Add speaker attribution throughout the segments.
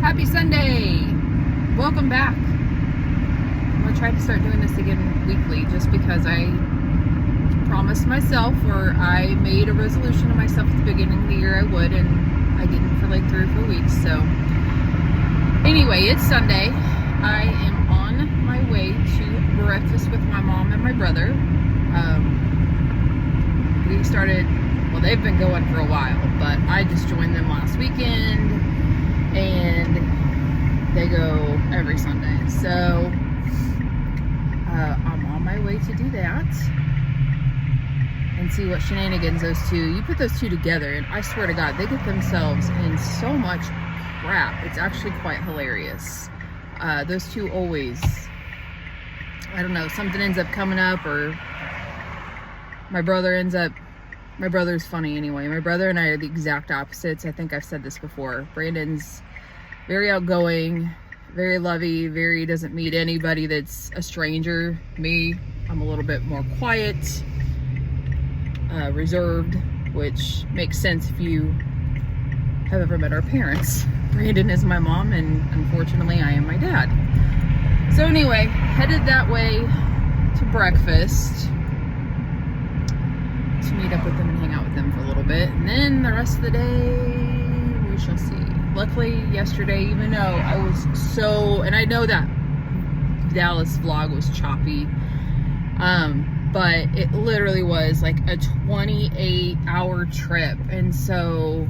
Speaker 1: Happy Sunday! Welcome back. I'm going to try to start doing this again weekly just because I promised myself, or I made a resolution to myself at the beginning of the year I would, and I didn't for like 3 or 4 weeks. So anyway, it's Sunday. I am on my way to breakfast with my mom and my brother. We started, well, they've been going for a while, but I just joined them last weekend, and they go every Sunday. So I'm on my way to do that and see what shenanigans those two, you put those two together, and I swear to God, they get themselves in so much crap. It's actually quite hilarious. Those two always, I don't know, something ends up coming up, or my brother's funny anyway. My brother and I are the exact opposites. I think I've said this before. Brandon's very outgoing, very lovey, very doesn't meet anybody that's a stranger. Me, I'm a little bit more quiet, reserved, which makes sense if you have ever met our parents. Brandon is my mom, and unfortunately I am my dad. So anyway, headed that way to breakfast to meet up with them and hang out with them for a little bit, and then the rest of the day we shall see. Luckily yesterday, even though I was so, and I know that Dallas vlog was choppy, but it literally was like a 28-hour trip, and so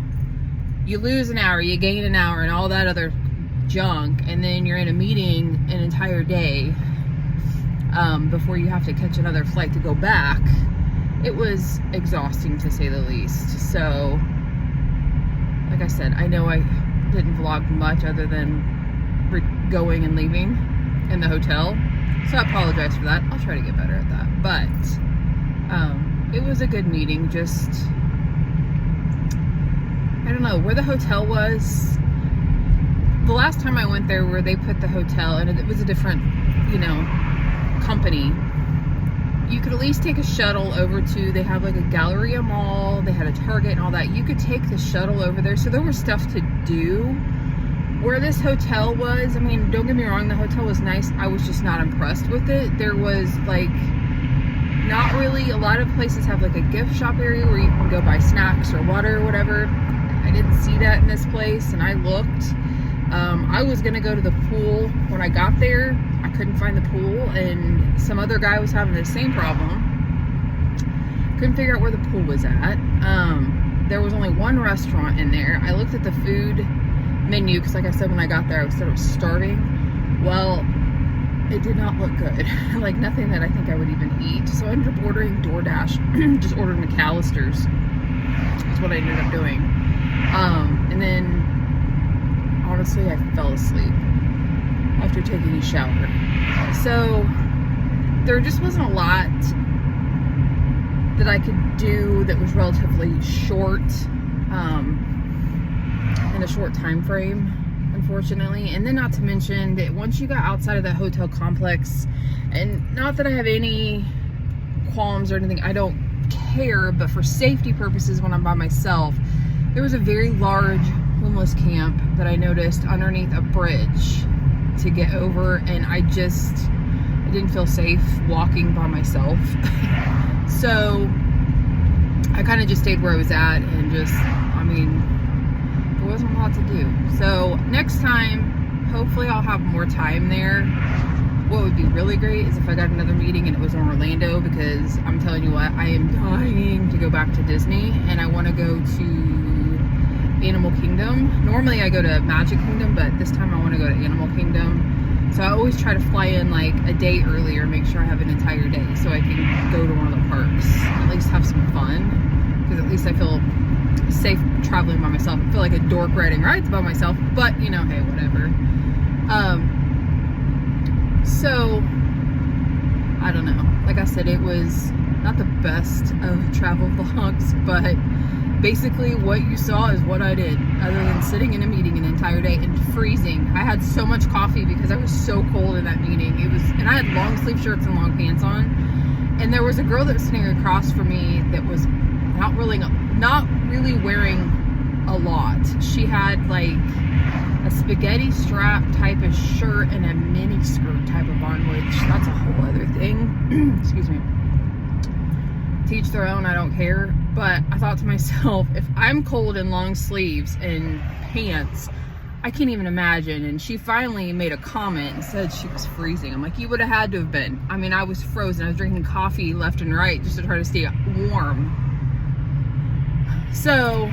Speaker 1: you lose an hour, you gain an hour, and all that other junk, and then you're in a meeting an entire day before you have to catch another flight to go back. It was exhausting, to say the least. So like I said, I know I didn't vlog much other than going and leaving in the hotel, so I apologize for that. I'll try to get better at that. But it was a good meeting. Just, I don't know where the hotel was. The last time I went there, where they put the hotel, and it was a different, company, you could at least take a shuttle over to, they have like a Galleria Mall, they had a Target and all that. You could take the shuttle over there, so there was stuff to do. Where this hotel was, I mean, don't get me wrong, the hotel was nice. I was just not impressed with it. There was like, not really, a lot of places have like a gift shop area where you can go buy snacks or water or whatever. I didn't see that in this place, and I looked. I was gonna go to the pool when I got there. I couldn't find the pool, and some other guy was having the same problem. Couldn't figure out where the pool was at. There was only one restaurant in there. I looked at the food menu, because like I said, when I got there, I said it was starving. Well, it did not look good. Like nothing that I think I would even eat. So I ended up ordering DoorDash. Just ordered McAllister's. That's what I ended up doing. And then honestly, I fell asleep after taking a shower. So there just wasn't a lot that I could do that was relatively short, in a short time frame, unfortunately. And then not to mention that once you got outside of that hotel complex, and not that I have any qualms or anything, I don't care, but for safety purposes, when I'm by myself, there was a very large homeless camp that I noticed underneath a bridge to get over, and I didn't feel safe walking by myself. So I kind of just stayed where I was at, and just, there wasn't a lot to do. So next time, hopefully I'll have more time there. What would be really great is if I got another meeting and it was in Orlando, because I'm telling you what, I am dying to go back to Disney, and I want to go to Animal Kingdom. Normally I go to Magic Kingdom, but this time I want to go to Animal Kingdom. So I always try to fly in like a day earlier, make sure I have an entire day so I can go to one of the parks, at least have some fun, because at least I feel safe traveling by myself. I feel like a dork riding rides by myself, but hey, whatever. So I don't know, like I said, it was not the best of travel vlogs, but basically what you saw is what I did, other than sitting in a meeting an entire day and freezing. I had so much coffee because I was so cold in that meeting. And I had long sleeve shirts and long pants on, and there was a girl that was sitting across from me that was not really wearing a lot. She had like a spaghetti strap type of shirt and a mini skirt type of on, which that's a whole other thing. Excuse me. Teach their own, I don't care. But I thought to myself, if I'm cold in long sleeves and pants, I can't even imagine. And she finally made a comment and said she was freezing. I'm like, you would have had to have been. I mean, I was frozen. I was drinking coffee left and right just to try to stay warm. So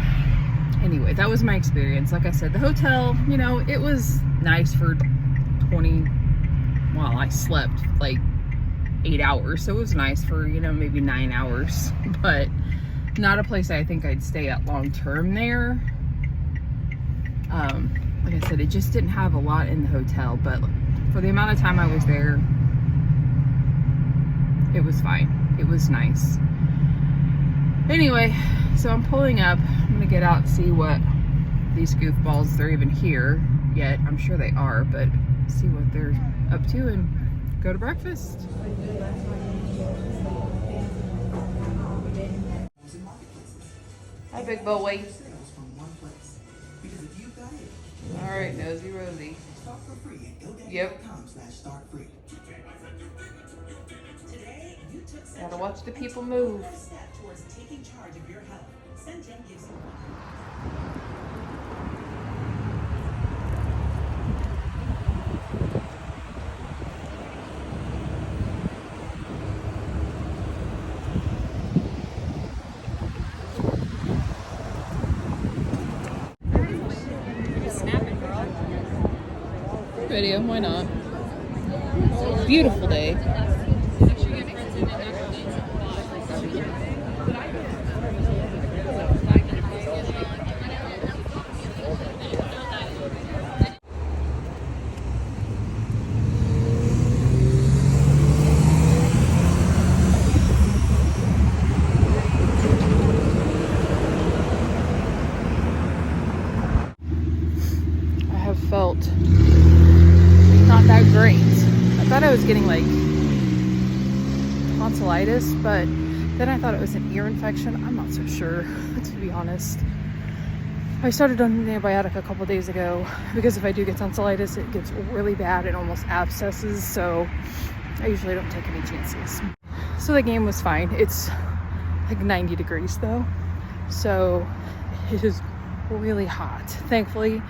Speaker 1: anyway, that was my experience. Like I said, the hotel, you know, it was nice for 20, well, I slept like 8 hours. So it was nice for, you know, maybe 9 hours, but not a place I think I'd stay at long term there. Like I said, it just didn't have a lot in the hotel, but for the amount of time I was there, it was fine. It was nice. Anyway, so I'm pulling up. I'm gonna get out and see what these goofballs, if they're even here yet. I'm sure they are, but see what they're up to and go to breakfast. Hi, big boy. All right, Nosy Rosie. Yep. Gotta watch the people move. Video, why not? Beautiful day. I have felt not that great. I thought I was getting like tonsillitis, but then I thought it was an ear infection. I'm not so sure, to be honest. I started on an antibiotic a couple days ago because if I do get tonsillitis, it gets really bad and almost abscesses, so I usually don't take any chances. So the game was fine. It's like 90 degrees though, so it is really hot. Thankfully,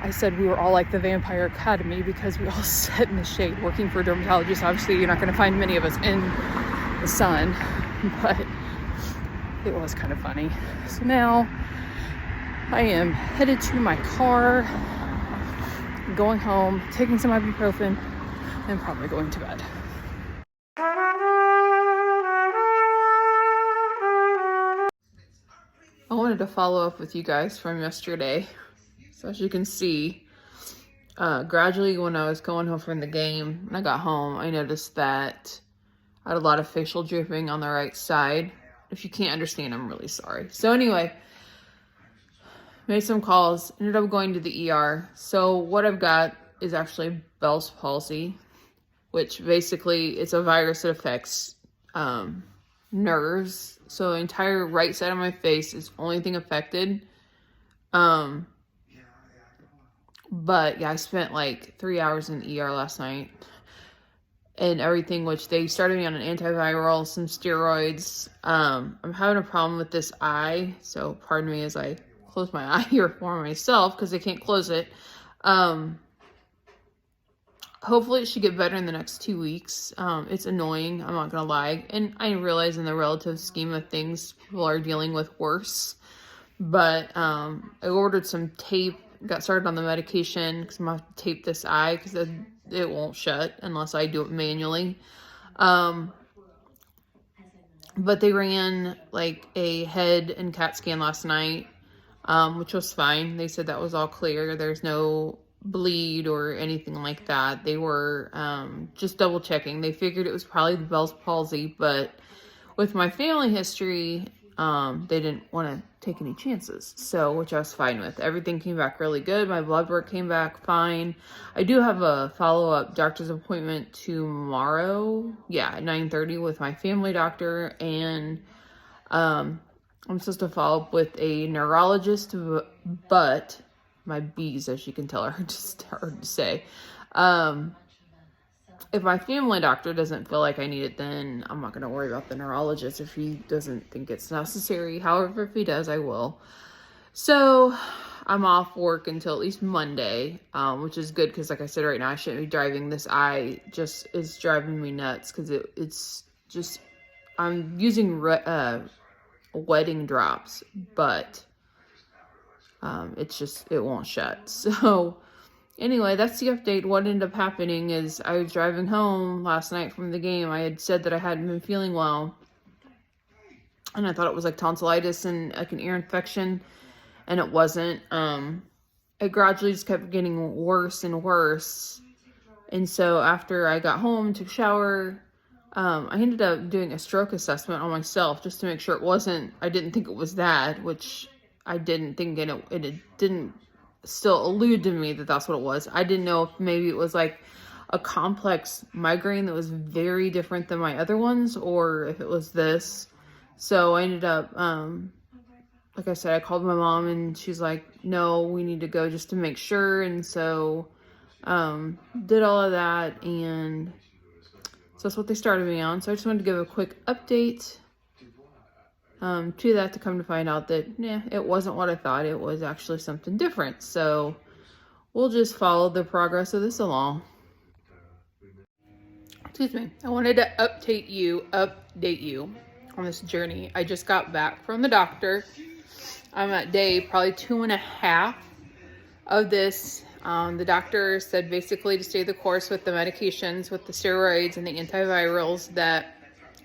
Speaker 1: I said we were all like the Vampire Academy because we all sat in the shade working for a dermatologist. Obviously, you're not going to find many of us in the sun, but it was kind of funny. So now I am headed to my car, going home, taking some ibuprofen, and probably going to bed. I wanted to follow up with you guys from yesterday. So as you can see, gradually when I was going home from the game, when I got home, I noticed that I had a lot of facial dripping on the right side. If you can't understand, I'm really sorry. So anyway, made some calls, ended up going to the ER. So what I've got is actually Bell's palsy, which basically it's a virus that affects nerves. So the entire right side of my face is the only thing affected. But yeah, I spent like 3 hours in the ER last night and everything, which they started me on an antiviral, some steroids. I'm having a problem with this eye, so pardon me as I close my eye here for myself because I can't close it. Hopefully it should get better in the next 2 weeks. It's annoying, I'm not gonna lie. And I realize in the relative scheme of things, people are dealing with worse. But I ordered some tape, got started on the medication because I'm gonna have to tape this eye because it won't shut unless I do it manually. But they ran like a head and CAT scan last night, which was fine. They said that was all clear. There's no bleed or anything like that. They were just double checking. They figured it was probably the Bell's palsy, but with my family history, they didn't want to take any chances, so which I was fine with. Everything came back really good. My blood work came back fine. I do have a follow-up doctor's appointment tomorrow, at 9:30 with my family doctor, and I'm supposed to follow up with a neurologist, but my B's, as you can tell, are just hard to say. If my family doctor doesn't feel like I need it, then I'm not going to worry about the neurologist if he doesn't think it's necessary. However, if he does, I will. So I'm off work until at least Monday, which is good because, like I said, right now I shouldn't be driving. This eye just is driving me nuts because it's just, I'm using wetting drops, but it's just, it won't shut. So anyway, that's the update. What ended up happening is I was driving home last night from the game. I had said that I hadn't been feeling well, and I thought it was like tonsillitis and like an ear infection, and it wasn't. It gradually just kept getting worse and worse. And so after I got home, took a shower, I ended up doing a stroke assessment on myself just to make sure it wasn't, I didn't think it was that, which I didn't think it didn't still allude to me that that's what it was. I didn't know if maybe it was like a complex migraine that was very different than my other ones, or if it was this. So I ended up, like I said, I called my mom and she's like, no, we need to go just to make sure. And so, did all of that, and so that's what they started me on. So I just wanted to give a quick update to that, to come to find out that, it wasn't what I thought. It was actually something different. So we'll just follow the progress of this along. Excuse me. I wanted to update you on this journey. I just got back from the doctor. I'm at day probably 2.5 of this. The doctor said basically to stay the course with the medications, with the steroids and the antivirals, that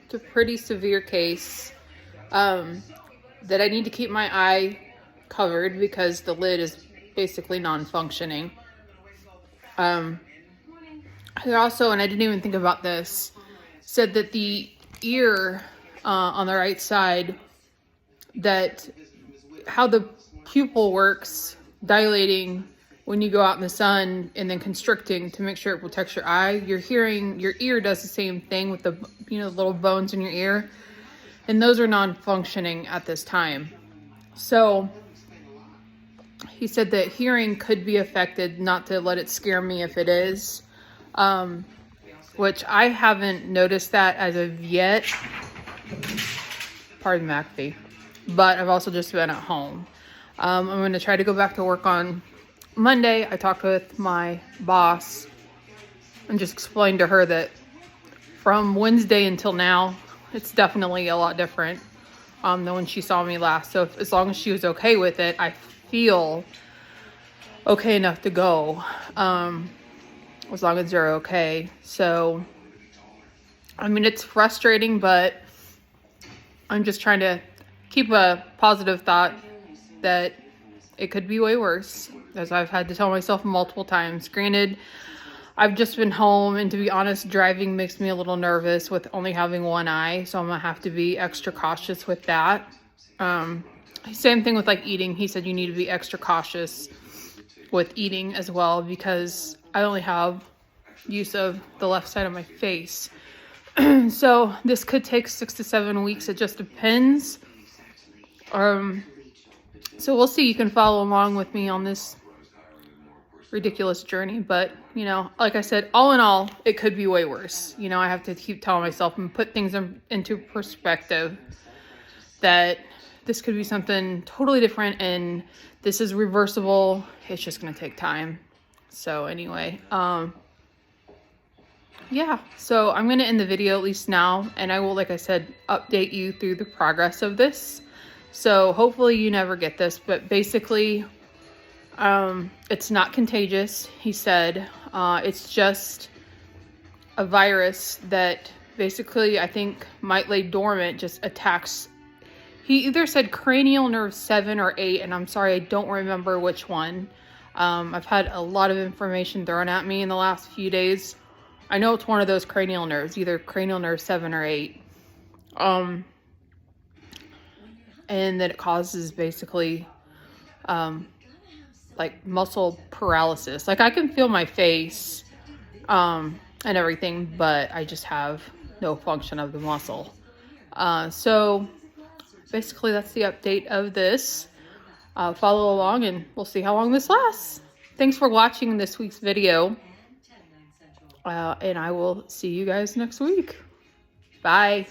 Speaker 1: it's a pretty severe case. That I need to keep my eye covered because the lid is basically non-functioning. I also, and I didn't even think about this, said that the ear on the right side, that how the pupil works, dilating when you go out in the sun and then constricting to make sure it protects your eye. Your ear does the same thing with the, the little bones in your ear. And those are non-functioning at this time. So he said that hearing could be affected, not to let it scare me if it is, which I haven't noticed that as of yet. Pardon McAfee. But I've also just been at home. I'm going to try to go back to work on Monday. I talked with my boss and just explained to her that from Wednesday until now, it's definitely a lot different than when she saw me last. So as long as she was okay with it, I feel okay enough to go, as long as they're okay. So, I mean, it's frustrating, but I'm just trying to keep a positive thought that it could be way worse, as I've had to tell myself multiple times. Granted, I've just been home, and to be honest, driving makes me a little nervous with only having one eye, so I'm gonna have to be extra cautious with that. Same thing with like eating. He said you need to be extra cautious with eating as well, because I only have use of the left side of my face. So this could take 6 to 7 weeks. It just depends. So we'll see. You can follow along with me on this ridiculous journey, but like I said, all in all, it could be way worse. I have to keep telling myself and put things into perspective that this could be something totally different, and this is reversible. It's just going to take time. So anyway, yeah, so I'm going to end the video at least now, and I will, like I said, update you through the progress of this. So hopefully you never get this, but basically, it's not contagious, he said. It's just a virus that basically I think might lay dormant, just attacks. He either said cranial nerve 7 or 8, and I'm sorry, I don't remember which one. I've had a lot of information thrown at me in the last few days. I know it's one of those cranial nerves, either cranial nerve 7 or 8. And that it causes basically, like muscle paralysis. Like I can feel my face, and everything, but I just have no function of the muscle. So basically that's the update of this. follow along and we'll see how long this lasts. Thanks for watching this week's video. And I will see you guys next week. Bye.